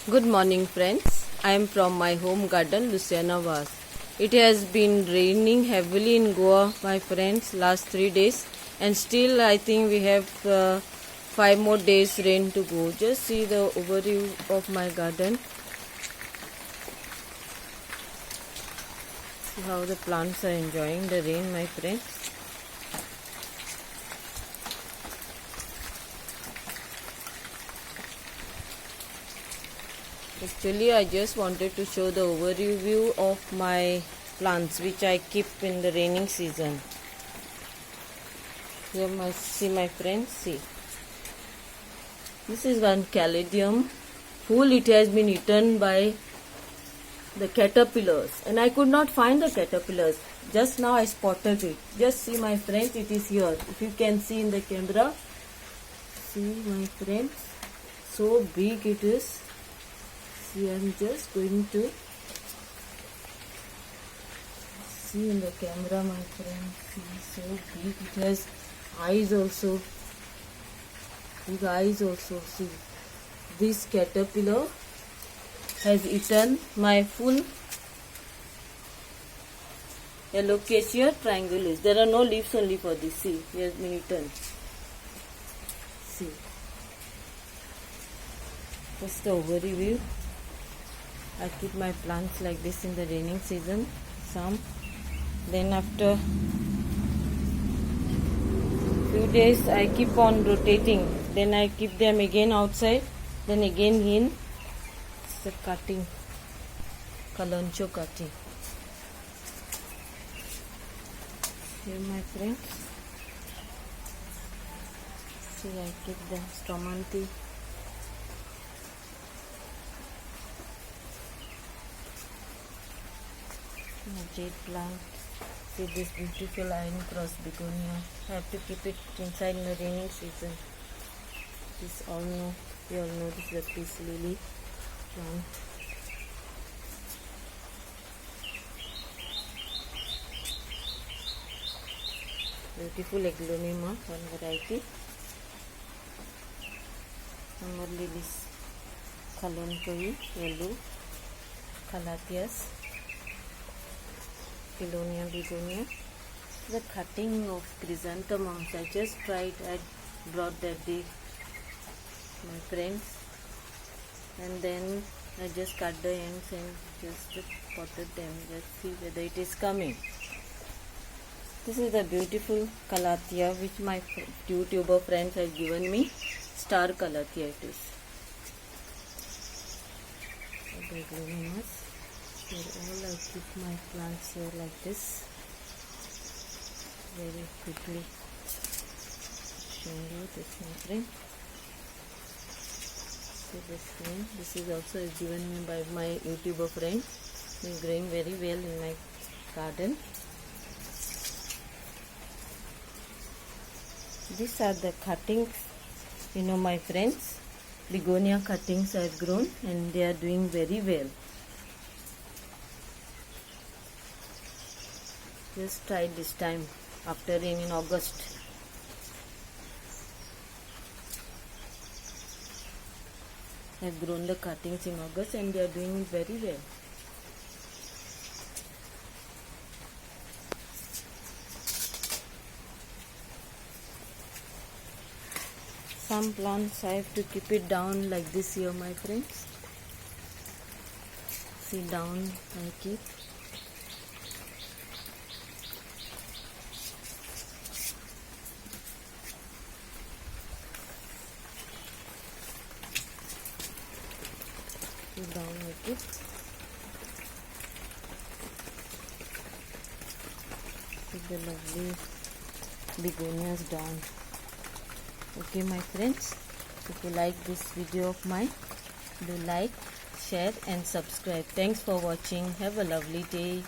Good morning, friends. I am from my home garden, Luciana Vase. It has been raining heavily in Goa, my friends, last 3 days, and still I think we have 5 more days rain to go. Just see the overview of my garden. See how the plants are enjoying the rain, my friends. Actually, I just wanted to show the overview of my plants which I keep in the raining season. Here see my friends, see. This is one caladium. Full it has been eaten by the caterpillars and I could not find the caterpillars. Just now I spotted it. Just see my friends, it is here. If you can see in the camera. See my friends, so big it is. See, I am just going to see in the camera, my friends. See, so big. It has eyes also. Big eyes also. See, this caterpillar has eaten my full Alocasia triangulis. There are no leaves only for this. See, he has been eaten. See, just the overview. I keep my plants like this in the raining season, some. Then after few days I keep on rotating. Then I keep them again outside, then again in. It's a cutting, kalancho cutting. Here my friends. See, I keep them Stromanthi. Jade plant. See this beautiful iron cross begonia. I have to keep it inside in the raining season. This all know, you all know this is a peace lily plant. Beautiful aglaonema, one variety. Summer lilies, Kalankoi, yellow, Calatheas. Chelonia begonia. The cutting of chrysanthemums. I just tried. I brought that day, my friends, and then I just cut the ends and just potted them. Let's see whether it is coming. This is the beautiful calathea which my YouTuber friends have given me. Star calathea it is. The glorious. Here all I keep my plants here like this. Very quickly showing you this, my friend. See this one. This is also given me by my YouTuber friend. It's growing very well in my garden. These are the cuttings, my friends. Begonia cuttings I have grown and they are doing very well. Just tried this time after rain in August. I have grown the cuttings in August and they are doing very well. Some plants I have to keep it down like this here, my friends. See, down I keep. Down like it. Put the lovely begonias down. Okay, my friends, if you like this video of mine, do like, share and subscribe. Thanks for watching. Have a lovely day.